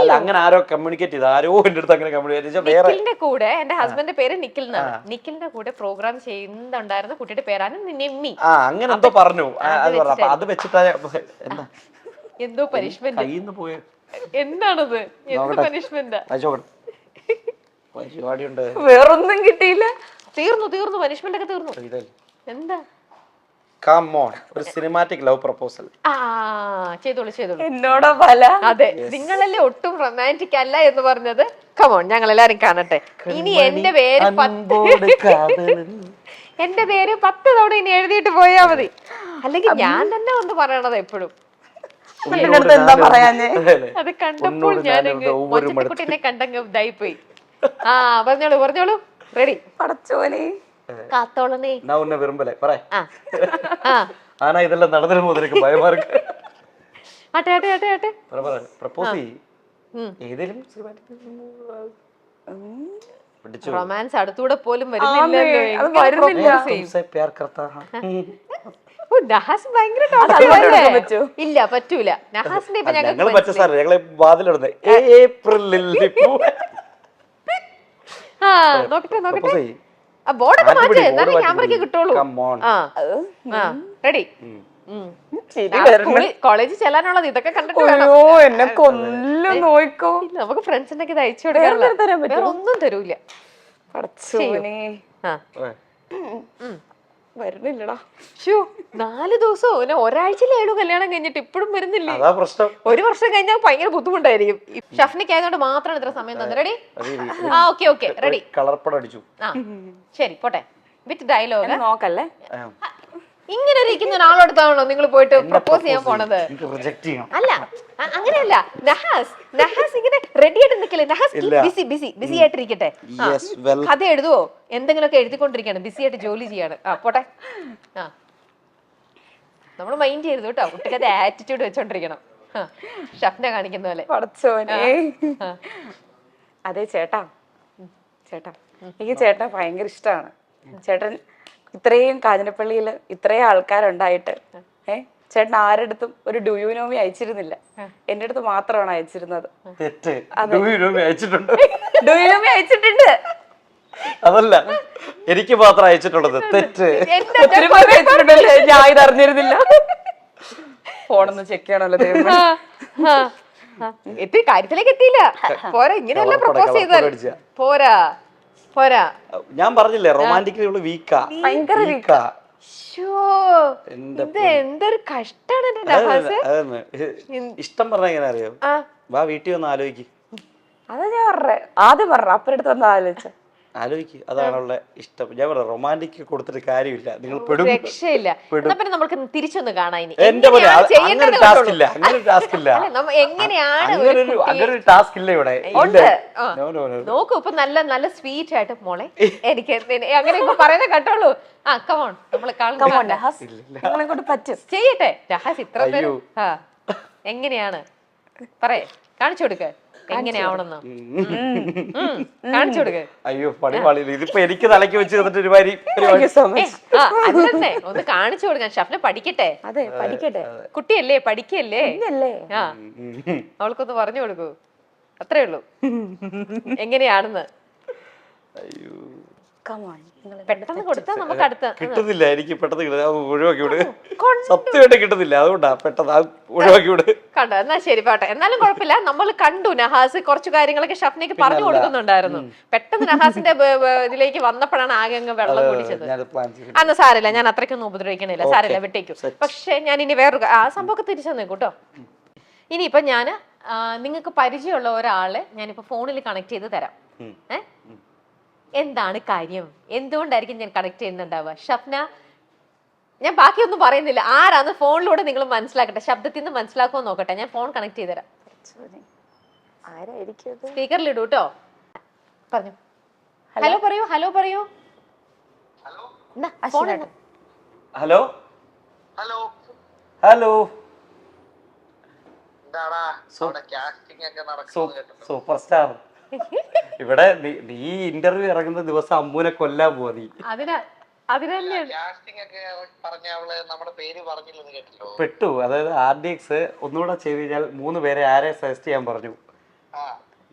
അല്ല, അങ്ങനെ ആരോ കമ്മ്യൂണിക്കേറ്റ് ചെയ്ത് ആരോ എന്റെ അടുത്ത് അങ്ങനെ കമ്മ്യൂണിക്കേറ്റ് ചെയ്ത. നിഖിലിന്റെ കൂടെ, എന്റെ ഹസ്ബൻഡിന്റെ പേര് നിഖിൽ എന്നാണ്. നിഖിലിന്റെ കൂടെ പ്രോഗ്രാം ചെയ്യുന്നുണ്ടായിരുന്ന കുട്ടിയുടെ പേരാണ് നിമ്മി. അങ്ങനെ എന്തോ പറഞ്ഞു. അത് വെച്ചിട്ടാ എന്താ എന്തോ പനിഷ്മെന്റ്. എന്താണത്? എന്ത് പനിഷ്മെന്റ്? വേറൊന്നും കിട്ടിയില്ല. തീർന്നു. പനിഷ്മെന്റ് ഒക്കെ തീർന്നു. എന്താ? കം ഓൺ, ഒരു സിനിമാറ്റിക് ലവ് പ്രപ്പോസൽ. ആ ചെയ്തോളൂ ചെയ്തോളൂ. എന്നോടോ പല അതെ, നിങ്ങളല്ലേ ഒട്ടും റൊമാൻറ്റിക് അല്ല എന്ന് പറഞ്ഞത്. കമോൺ, ഞങ്ങൾ എല്ലാരും കാണട്ടെ. ഇനി എന്റെ പേര് എന്റെ പേര് 10 തവണ ഇനി എഴുതിയിട്ട് പോയാ മതി. അല്ലെങ്കിൽ ഞാൻ തന്നെ ഒന്ന് പറയണത് എപ്പോഴും. എന്താ പറയാഞ്ഞേ? അത് കണ്ടപ്പോൾ ഞാൻ കുട്ടീനെ കണ്ടങ്ങ് ഇതായിപ്പോയി. ആ പറഞ്ഞോളൂ പറഞ്ഞോളൂ. റെഡി? പടച്ചോനെ കാത്തോളനേ. நான் உன்னை விரும்பல பரே. ആ ஆனா இதெல்லாம் நடந்துரும் போது எனக்கு பயமா இருக்கு. ആട്ടെ ആട്ടെ ആട്ടെ ആട്ടെ. பரே പ്രപ്പോസ് ഏതെങ്കിലും പിടിച്ചു. റൊമാൻസ് അടുത്തൂടെ പോലും വരുന്നില്ലല്ലോ. അത് വരുന്നില്ല. तुमसे प्यार करता हां. ഓ നഹാസ് ഭയങ്കര ഇല്ല പറ്റൂല. നഹാസിന്റെ ഇപ്പൊ ഞങ്ങൾ പച്ച സാർ ഞങ്ങളെ വാതിലിടുന്നത് ഏപ്രിലിൽ ആ നോക്കട്ടെ നോക്കട്ടെ. ആ ബോർഡൊക്കെ മാറ്റി എന്നാലേ ക്യാമറയ്ക്ക് കിട്ടുള്ളൂ. റെഡി? കോളേജിൽ ചെല്ലാനുള്ളത് ഇതൊക്കെ കണ്ടിട്ട് വേണം. എന്നെ കൊല്ലം നോക്കോ. നമുക്ക് ഫ്രണ്ട്സിന്റെ ഇത് അയച്ചു കൊടുക്കാനുള്ള വേറെ ഒന്നും തരൂല. പടച്ചോനെ ആ വരുന്നില്ലടാ. 4 ദിവസവും ഒരാഴ്ചയിലായാലും കല്യാണം കഴിഞ്ഞിട്ട് ഇപ്പോഴും വരുന്നില്ലേ? അതാ പ്രശ്നം. 1 വർഷം കഴിഞ്ഞാൽ ഭയങ്കര ബുദ്ധിമുട്ടായിരിക്കും. ഷഫ്നിക്ക് ആയതുകൊണ്ട് മാത്രമാണ് ഇത്ര സമയം തന്നെ. റെഡി? ആ ഓക്കെ ഓക്കെ റെഡി. കളർപ്പടം അടിച്ചു. ആ ശരി പോട്ടെ. വിത്ത് ഡയലോഗ് നോക്കല്ലേ. ഇങ്ങനെ ഇരിക്കുന്ന ഒരാളോടത്താണോ നിങ്ങൾ പോയിട്ട് പ്രപ്പോസ് ചെയ്യാൻ പോണത്? റിജക്ട് ചെയ്യണം. അല്ല അങ്ങനെയല്ല. നഹാസ് ഇങ്ങനെ റെഡി ആയിട്ട് നിൽക്കില്ലേ? നഹാസ് ബിസി ആയിട്ടിരിക്കട്ടെ. കഥ എഴുതുവോ? എന്തെങ്കിലുമൊക്കെ എഴുതിക്കൊണ്ടിരിക്കുകയാണ്. ബിസി ആയിട്ട് ജോലി ചെയ്യാണ്. ആ പോട്ടെ. ആ നമ്മൾ മൈൻഡ് ചെയ്യരുത് കേട്ടോ. കുട്ടിക്കത് ആറ്റിറ്റ്യൂഡ് വെച്ചോണ്ടിരിക്കണം. ഷഫ്ന കാണിക്കുന്ന പോലെ. പടച്ചോനെ. അതെ ചേട്ടാ എനിക്ക് ചേട്ടനെ ഭയങ്കര ഇഷ്ടമാണ്. ചേട്ടൻ ഇത്രയും കാഞ്ഞിരപ്പള്ളിയിൽ ഇത്രയും ആൾക്കാരുണ്ടായിട്ട് ചേട്ടൻ ആരടുത്തും ഒരു ഡുയൂനോമി അയച്ചിരുന്നില്ല. എന്റെ അടുത്ത് മാത്രമാണ് അയച്ചിരുന്നത്. ഡുയൂനോമി അയച്ചിട്ടുണ്ട്. അതല്ല എനിക്ക് മാത്രം അയച്ചിട്ടുള്ളത്. തെറ്റ്. ഞാൻ ഇത് അറിഞ്ഞിരുന്നില്ല. ഫോണൊന്ന് ചെക്ക് ചെയ്യണല്ലോ ദൈവം. കാര്യത്തിലേക്ക് എത്തിയില്ല. പോരാ, ഇങ്ങനെയല്ല പ്രപ്പോസ് ചെയ്താൽ പോരാ. ഞാൻ പറഞ്ഞില്ലേ റൊമാൻറ്റിക്കലി വീക്കാ. ഭയങ്കര വീക്കാ. എന്തൊരു കഷ്ടാണ് എന്റെ നഹാസ്. ഇഷ്ടം പറഞ്ഞ എങ്ങനെ അറിയോ? വാ വീട്ടിൽ വന്ന് ആലോചിക്ക്. അതാ ഞാൻ പറഞ്ഞേ. ആദ്യം പറഞ്ഞ അപ്പഴടുത്ത് വന്ന് ആലോചിക്ക്. അതാണുള്ള ഇഷ്ടം. ഞാൻ പറയാം റൊമാൻറ്റിക് കൊടുത്തിട്ട് കാര്യമില്ല. നിങ്ങൾ രക്ഷയില്ല. പിന്നെ നമുക്ക് തിരിച്ചൊന്ന് കാണാം. എന്റെ പോലെ അങ്ങനെ ഒരു ടാസ്ക് ഇല്ല. എങ്ങനെയാണ് അങ്ങനെ ഒരു ടാസ്ക് ഇല്ല ഇവിടെ. നോക്കൂ ഇപ്പൊ നല്ല സ്വീറ്റ് ആയിട്ട് മോളെ എനിക്ക് അങ്ങനെ ഇപ്പൊ പറയുന്നത് കേട്ടോളൂ. ആ കമോൺ നമ്മള് പറ്റും ചെയ്യട്ടെ. നഹാസ് ഇത്ര എങ്ങനെയാണ് പറയേ? കാണിച്ചു കൊടുക്ക എങ്ങനെയാവണമെന്ന്. കാണിച്ചു കൊടുക്ക. അയ്യോ പണി പാളിയില്ല. ഇതിപ്പോ എനിക്ക് തലയ്ക്ക് വെച്ച് തന്നിട്ട് ഒരുമാതിരി അല്ലേ ഒന്ന് കാണിച്ചു കൊടുക്കാൻ. ഷഫ്ന പഠിക്കട്ടെ. അതെ പഠിക്കട്ടെ. കുട്ടിയല്ലേ പഠിക്കല്ലേ. ആ അവൾക്കൊന്ന് പറഞ്ഞു കൊടുക്കൂ. അത്രേ ഉള്ളൂ എങ്ങനെയാണെന്ന്. അയ്യോ പെട്ടെന്ന് കൊടുത്താ നമുക്ക് അടുത്ത കിട്ടുന്നില്ല. എനിക്ക് പെട്ടെന്ന് ഒഴിവാക്കി വിട്. സത്യമായിട്ട് കിട്ടുന്നില്ല. അതുകൊണ്ടാ പെട്ടെന്ന് ഒഴിവാക്കി വിട്. കണ്ടോ? എന്നാ ശരി പോട്ടെ. എന്നാലും കുഴപ്പമില്ല. നമ്മൾ കണ്ടു നഹാസ് കുറച്ചു കാര്യങ്ങളൊക്കെ ഷഫ്നയ്ക്ക് പറഞ്ഞു കൊടുക്കുന്നുണ്ടായിരുന്നു. പെട്ടെന്ന് നഹാസിന്റെ ഇതിലേക്ക് വന്നപ്പോഴാണ് ആകെ അങ്ങ് വെള്ളം കുടിച്ചത്. അന്ന് സാരില്ല, ഞാൻ അത്രയ്ക്കൊന്നും ഉപദ്രവിക്കണില്ല. സാരില്ല വിട്ടേക്കും. പക്ഷെ ഞാൻ ഇനി വേറൊരു ആ സംഭവമൊക്കെ തിരിച്ചു നിൽക്കും കേട്ടോ. ഇനിയിപ്പൊ ഞാന് നിങ്ങൾക്ക് പരിചയമുള്ള ഒരാളെ ഞാനിപ്പോ ഫോണിൽ കണക്ട് ചെയ്ത് തരാം. എന്താണ് കാര്യം? എന്തുകൊണ്ടായിരിക്കും ഞാൻ കണക്ട് ചെയ്യുന്നുണ്ടാവുക? ഷഫ്ന, ഞാൻ ബാക്കിയൊന്നും പറയുന്നില്ല. ആരാന്ന് ഫോണിലൂടെ നിങ്ങൾ മനസ്സിലാക്കട്ടെ. ശബ്ദത്തിൽ നിന്ന് മനസ്സിലാക്കുമോ നോക്കട്ടെ. ഞാൻ ഫോൺ കണക്ട് ചെയ്ത് തരാം. സ്പീക്കറിൽ ഇടൂ കേട്ടോ. പറഞ്ഞു. ഹലോ പറയൂ. ഹലോ പറയൂ. Hello hello super star. ഇവിടെ നീ ഇന്റർവ്യൂ ഇറങ്ങുന്ന ദിവസം അമ്മൂനെ കൊല്ലാൻ പോവാ നീ. പെട്ടു. അതായത് RDX ഒന്നുകൂടെ ചെയ്ത് കഴിഞ്ഞാൽ 3 പേരെ ആരെ സജസ്റ്റ് ചെയ്യാൻ പറഞ്ഞു.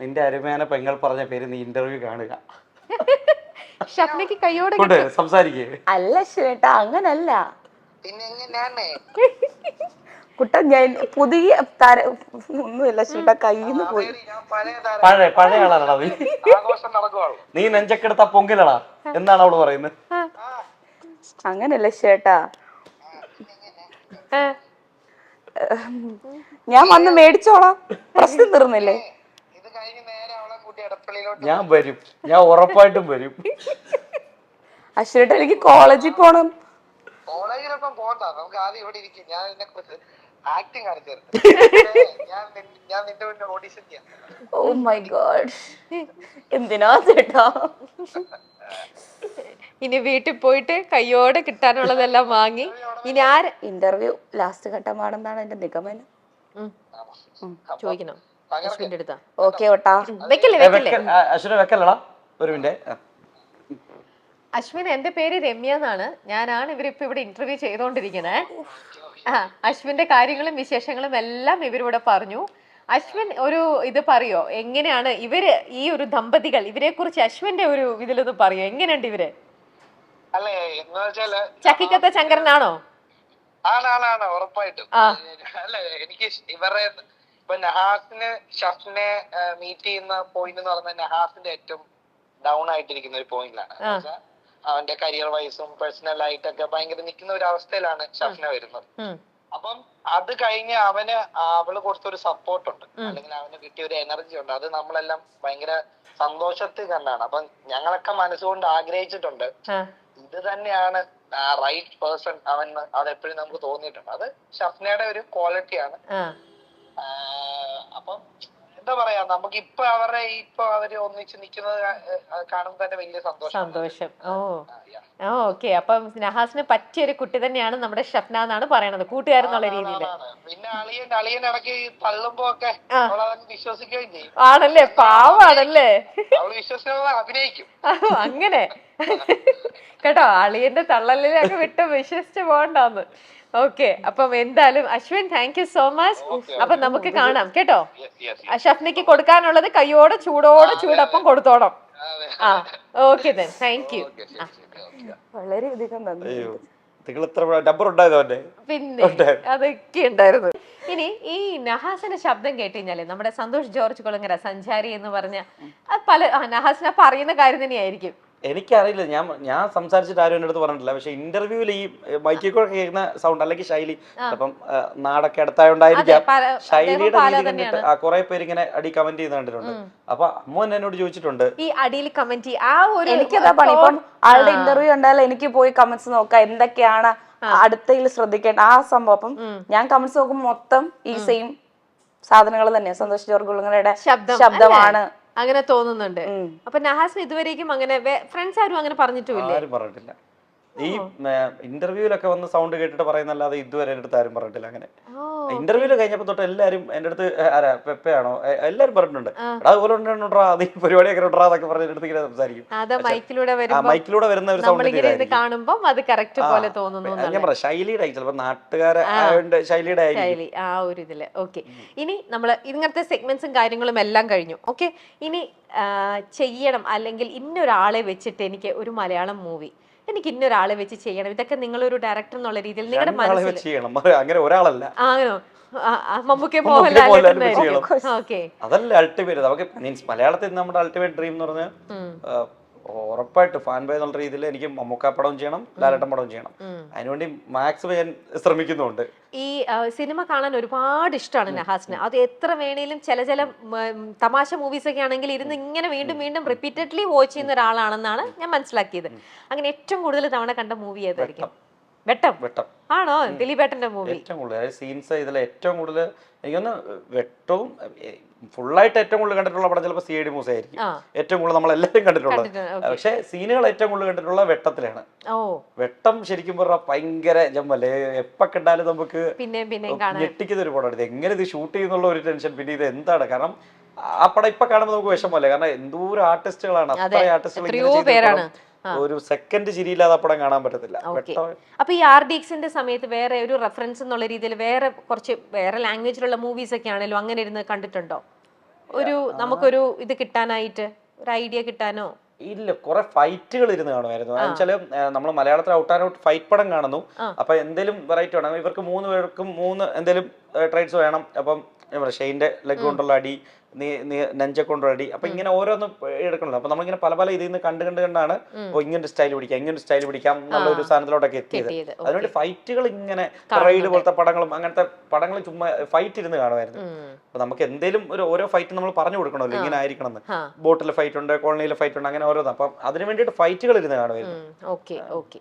നിന്റെ അരുമേന പെങ്ങൾ പറഞ്ഞ പേര് നീ ഇന്റർവ്യൂ കാണുക. സംസാരിക്കേ. അല്ല ചേട്ടാ അങ്ങനല്ല. കുട്ട ഞാൻ പുതിയ ഒന്നുമില്ല ചേട്ടാ. കയ്യിന്ന് പോയി. പഴയ ആളാണടാ നീ. നീ നെഞ്ചക്കെടുത്ത പൊങ്കിലടാ എന്നാണ് അവള് പറയുന്നത്. അങ്ങനല്ല ചേട്ടാ. ഞാൻ വന്ന് മേടിച്ചോളാം, പ്രശ്നം തീർന്നില്ലേ? ഇത് കഴിഞ്ഞ് നേരെ അവളെ കൂട്ടി എടപ്പള്ളിയിലോട്ട് ഞാൻ വരും, ഞാൻ ഉറപ്പായിട്ടും വരും. അശ്വരേട്ട എനിക്ക് കോളേജിൽ പോണം. കോളേജിലൊപ്പം പോണ്ട, നമുക്ക് ആദ്യം ഇവിടെ ഇരിക്കും. ഞാൻ എന്നെ കുറിച്ച് ആക്ടിങ് കാണിച്ചു തരാം. ഞാൻ നിന്റെ മുന്നേ ഓഡിഷൻ ചെയ്യാം. ഓ മൈ ഗോഡ്, എന്തിനാ ചേട്ടാ? ഇനി വീട്ടിൽ പോയിട്ട് കയ്യോടെ കിട്ടാനുള്ളതെല്ലാം വാങ്ങി ഇനി ആര് ഇന്റർവ്യൂ ലാസ്റ്റ് ഘട്ടമാണെന്നാണ് എന്റെ നിഗമനം. ചോദിക്കണം അശ്വിന്റെ അടുത്താ. ഓക്കെ ഓട്ടാ, വെക്കല്ലേ വെക്കല്ലേ. അശ്വിനെ വെക്കല്ലടാ, ഒരു മിനിറ്റ്. അശ്വിൻ, എന്റെ പേര് രമ്യ എന്നാണ്. ഞാനാണ് ഇവരിപ്പോ ഇവിടെ ഇന്റർവ്യൂ ചെയ്തോണ്ടിരിക്കുന്നത്. അശ്വിന്റെ കാര്യങ്ങളും വിശേഷങ്ങളും എല്ലാം ഇവരിവിടെ പറഞ്ഞു. അശ്വിൻ ഒരു ഇത് പറയോ, എങ്ങനെയാണ് ഇവര് ഈ ഒരു ദമ്പതികൾ, ഇവരെ കുറിച്ച് അശ്വിന്റെ ഒരു ഇതിലൊന്ന് പറയോ, എങ്ങനെയുണ്ട് ഇവര്? അല്ലേ എന്ന് വെച്ചാല് ചക്കിക്കത്ത ശങ്കരനാണോ? ആണ് ഉറപ്പായിട്ടും. അല്ല, എനിക്ക് ഇവരുടെ ഇപ്പൊ നഹാസിന് ഷഫ്നെ മീറ്റ് ചെയ്യുന്ന പോയിന്റ് എന്ന് പറഞ്ഞാൽ നഹാസിന്റെ ഏറ്റവും ഡൗൺ ആയിട്ടിരിക്കുന്ന ഒരു പോയിന്റിലാണ്. അവന്റെ കരിയർ വൈസും പേഴ്സണൽ ആയിട്ടൊക്കെ ഭയങ്കര നിൽക്കുന്ന ഒരു അവസ്ഥയിലാണ് ഷഫ്ന വരുന്നത്. അപ്പം അത് കഴിഞ്ഞ് അവള് കൊടുത്തൊരു സപ്പോർട്ട് ഉണ്ട്, അല്ലെങ്കിൽ അവന് കിട്ടിയ ഒരു എനർജി ഉണ്ട്. അത് നമ്മളെല്ലാം ഭയങ്കര സന്തോഷത്തിൽ കണ്ടാണ്. അപ്പൊ ഞങ്ങളൊക്കെ മനസ്സുകൊണ്ട് ആഗ്രഹിച്ചിട്ടുണ്ട് ഇത് തന്നെയാണ് റൈറ്റ് പേഴ്സൺ അവന്. അതെപ്പോഴും നമുക്ക് തോന്നിയിട്ടുണ്ട്. അത് ഷഫ്നയുടെ ഒരു ക്വാളിറ്റിയാണ്. അപ്പം എന്താ പറയാ, നമുക്ക് ഇപ്പൊ അവര് ഒന്നിച്ച് നിൽക്കുന്നത് കാണുമ്പോൾ തന്നെ വലിയ സന്തോഷം. ഓക്കെ. അപ്പം നഹാസിന് പറ്റിയൊരു കുട്ടി തന്നെയാണ് നമ്മുടെ ഷഫ്ന എന്നാണ് പറയണത്, കൂട്ടുകാരെന്നുള്ള രീതിയിൽ. പിന്നെ അളിയൻ ഇടയ്ക്ക് തള്ളുമ്പോ ഒക്കെ അവളത് വിശ്വസിക്കുകയും ചെയ്യും. ആണല്ലേ, പാവാണല്ലേ. അവള് വിശ്വസിക്കുന്നത് അഭിനയിക്കും. അങ്ങനെ കേട്ടോ, അളിയന്റെ തള്ളലിലൊക്കെ വിട്ട് വിശ്വസിച്ച് പോകണ്ടാന്ന്. ഓക്കെ, അപ്പം എന്തായാലും Ashwin, thank you so much. അപ്പൊ നമുക്ക് കാണാം കേട്ടോ. ഷഫ്നയ്ക്ക് കൊടുക്കാനുള്ളത് കയ്യോടെ ചൂടപ്പം കൊടുത്തോണം. Okay then, thank you. വളരെയധികം നന്ദി. പിന്നെ അതൊക്കെ ഉണ്ടായിരുന്നു. ഇനി ഈ നഹാസിന്റെ ശബ്ദം കേട്ടുകഴിഞ്ഞാല് നമ്മുടെ സന്തോഷ് ജോർജ് കുളങ്ങര സഞ്ചാരി എന്ന് പറഞ്ഞ നഹാസിനെ പറയുന്ന കാര്യം തന്നെയായിരിക്കും. എനിക്കറിയില്ല, ഞാൻ സംസാരിച്ചിട്ട് ആരും എൻ്റെ അടുത്ത് പറഞ്ഞിട്ടില്ല. പക്ഷെ ഇന്റർവ്യൂവിൽ ഈ മൈക്കിൽ കൂടെ കേൾക്കുന്ന സൗണ്ട്, അല്ലെങ്കിൽ ശൈലി, അപ്പം നാടൊക്കെ അടുത്തായോണ്ടായിരിക്കാം ശൈലിയുടെ രീതി കണ്ടിട്ട് കുറെ പേര് ഇങ്ങനെ അടി കമന്റ് ചെയ്ത് കണ്ടിട്ടുണ്ട്. അപ്പൊ അമ്മ എന്നോട് ചോദിച്ചിട്ടുണ്ട് ഈ അടിയിൽ കമന്റ് എനിക്കതാ പണി. ഇപ്പം ആളുടെ ഇന്റർവ്യൂ ഉണ്ടായാലും എനിക്ക് പോയി കമന്റ്സ് നോക്കാം, എന്തൊക്കെയാണ് അടുത്തതിൽ ശ്രദ്ധിക്കേണ്ട ആ സംഭവം. അപ്പം ഞാൻ കമന്റ്സ് നോക്കുമ്പോൾ മൊത്തം ഈ സെയിം സാധനങ്ങൾ തന്നെ, സന്തോഷ് ജോർജ് കുളങ്ങരയുടെ ശബ്ദമാണ് അങ്ങനെ തോന്നുന്നുണ്ട്. അപ്പൊ നഹാസിന് ഇതുവരേക്കും അങ്ങനെ ഫ്രണ്ട്സ് ആരും അങ്ങനെ പറഞ്ഞിട്ടില്ല? ആരും പറഞ്ഞിട്ടില്ല. ഈ ഇന്റർവ്യൂലൊക്കെ വന്ന് സൗണ്ട് കേട്ടിട്ട് പറയുന്നല്ലാതെ ഇതുവരെ എൻ്റെ അടുത്ത് ആരും പറഞ്ഞിട്ടില്ല. അങ്ങനെ ഇന്റർവ്യൂല് കഴിഞ്ഞപ്പോ തൊട്ട് എല്ലാരും എൻ്റെ അടുത്ത് ആരാ പെപ്പയാണോ എല്ലാരും പറഞ്ഞിട്ടുണ്ട്, അതുപോലെ നീ പരിപാടി ഒക്കെ എന്നൊക്കെ പറഞ്ഞ അടുത്ത് ഇങ്ങനെ സംസാരിക്കും. മൈക്കിലൂടെ വരുന്ന ഒരു സൗണ്ട് കാണുമ്പോൾ അത് കറക്റ്റ് പോലെ തോന്നുന്നു. ഞാൻ പറയാം ശൈലിയുടെ ചിലപ്പോ നാട്ടുകാരെ ശൈലിയുടെ ശൈലി ആ ഒരു ഇതില്. ഓക്കെ, ഇനി നമ്മള് ഇങ്ങനത്തെ സെഗ്മെന്റ്സും കാര്യങ്ങളും എല്ലാം കഴിഞ്ഞു. ഓക്കെ, ഇനി ചെയ്യണം അല്ലെങ്കിൽ ഇന്നൊരാളെ വെച്ചിട്ട് എനിക്ക് ഒരു മലയാളം മൂവി, എനിക്ക് ഇന്നൊരാളെ വെച്ച് ചെയ്യണം, ഇതൊക്കെ നിങ്ങളൊരു ഡയറക്ടർ എന്നുള്ള രീതിയിൽ നിങ്ങളുടെ മനസ്സിൽ അങ്ങനെ ഒരാളല്ല, ആണോ മമ്മൂക്കയും മോഹൻലാലും? ഓക്കെ, അതല്ല അൾട്ടിമേറ്റ്. നമുക്ക് മീൻസ് മലയാളത്തിൽ നമ്മുടെ അൾട്ടിമേറ്റ് ഡ്രീം എന്ന് പറഞ്ഞാൽ ഉറപ്പായിട്ട് ഫാൻ ബൈ എന്നുള്ള രീതിയിൽ എനിക്ക് മമ്മൂക്ക പടവും ചെയ്യണം, ലാലേട്ടൻ പടവും ചെയ്യണം. അതിനുവേണ്ടി മാക്സിമം ഞാൻ ശ്രമിക്കുന്നുണ്ട്. ഈ സിനിമ കാണാൻ ഒരുപാട് ഇഷ്ടമാണ് നഹാസിന്. അത് എത്ര വേണേലും ചില തമാശ മൂവീസ് ഒക്കെ ആണെങ്കിൽ ഇരുന്ന് ഇങ്ങനെ വീണ്ടും റിപ്പീറ്റഡ്ലി വാച്ച് ചെയ്യുന്ന ഒരാളാണെന്നാണ് ഞാൻ മനസ്സിലാക്കിയത്. അങ്ങനെ ഏറ്റവും കൂടുതൽ തവണ കണ്ട മൂവി ഏതായിരിക്കും? വെട്ടം ആണോ? ദിലീപേട്ടന്റെ മൂവി ഏറ്റവും കൂടുതൽ സീൻസ് ഇതിൽ ഏറ്റവും കൂടുതൽ എനിക്കൊന്ന് വെട്ടവും ഫുള്ളായിട്ട് ഏറ്റവും കൂടുതൽ കണ്ടിട്ടുള്ള പടം ചിലപ്പോൾ CID മൂസ ആയിരിക്കും ഏറ്റവും കൂടുതൽ നമ്മളെല്ലാവരും കണ്ടിട്ടുള്ളത്. പക്ഷെ സീനുകൾ ഏറ്റവും കൂടുതൽ കണ്ടിട്ടുള്ള വെട്ടത്തിലാണ്. വെട്ടം ശരിക്കും പറഞ്ഞാൽ ഭയങ്കര ജമ്മല്ലേ, എപ്പോ കണ്ടാലും നമുക്ക് ഞെട്ടിക്കുന്ന ഒരു പടം. ഇത് എങ്ങനെ ഇത് ഷൂട്ട് ചെയ്യുന്നുള്ള ഒരു ടെൻഷൻ, പിന്നെ ഇത് എന്താണ്, കാരണം ആ പടം ഇപ്പൊ കാണുമ്പോൾ നമുക്ക് വിഷമല്ലേ, കാരണം എന്തോരം ആർട്ടിസ്റ്റുകളാണ്, അത്ര ആർട്ടിസ്റ്റുകൾ ഒരു സെക്കൻഡ് ചിരിയില്ലാതെ പടം കാണാൻ പറ്റത്തില്ല. അപ്പൊ ഈ RDXന്റെ സമയത്ത് വേറെ ഒരു റെഫറൻസ് എന്നുള്ള രീതിയിൽ വേറെ ലാംഗ്വേജിലുള്ള മൂവീസ് ഒക്കെ ആണല്ലോ, അങ്ങനെ ഇരുന്ന് കണ്ടിട്ടുണ്ടോ? നമുക്കൊരു ഇത് കിട്ടാനായിട്ട് ഒരു ഐഡിയ കിട്ടാനോ? ഇല്ല, കുറെ ഫൈറ്റുകൾ ഇരുന്ന് കാണുമായിരുന്നു. എന്നുവെച്ചാല് നമ്മൾ മലയാളത്തിൽ ഔട്ട് ആൻഡ് ഔട്ട് ഫൈറ്റ് പടം കാണുന്നു. അപ്പൊ എന്തെങ്കിലും വെറൈറ്റി വേണം, ഇവർക്ക് 3 പേർക്കും 3 എന്തെങ്കിലും ട്രേഡ്സ് വേണം. അപ്പം ഷെയിന്റെ ലെഗ് കൊണ്ടുള്ള അടി, നെഞ്ചക്കൊണ്ട് റെഡി. അപ്പൊ ഇങ്ങനെ ഓരോന്ന് എടുക്കണല്ലോ. അപ്പൊ നമ്മളിങ്ങനെ പല പല ഇതിൽ നിന്ന് കണ്ടാണ് ഇങ്ങനൊരു സ്റ്റൈൽ പിടിക്കാം, ഇങ്ങനൊരു സ്റ്റൈൽ പിടിക്കാം എന്നുള്ള ഒരു സാധനത്തിലോട്ടൊക്കെ എത്തിയത്. അതിനുവേണ്ടി ഫൈറ്റുകൾ ഇങ്ങനെ റൈഡ് പോലത്തെ പടങ്ങളും അങ്ങനത്തെ പടങ്ങൾ ചുമ്മാ ഫൈറ്റ് ഇരുന്ന് കാണുമായിരുന്നു. അപ്പൊ നമുക്ക് എന്തെങ്കിലും ഓരോ ഫൈറ്റ് നമ്മൾ പറഞ്ഞു കൊടുക്കണമല്ലോ, ഇങ്ങനെ ആയിരിക്കണം എന്ന്. ബോട്ടിലെ ഫൈറ്റ് ഉണ്ട്, കോളനിയിലെ ഫൈറ്റ് ഉണ്ട്, അങ്ങനെ ഓരോന്ന്. അപ്പം അതിന് വേണ്ടിയിട്ട് ഫൈറ്റുകൾ ഇരുന്ന് കാണുമായിരുന്നു.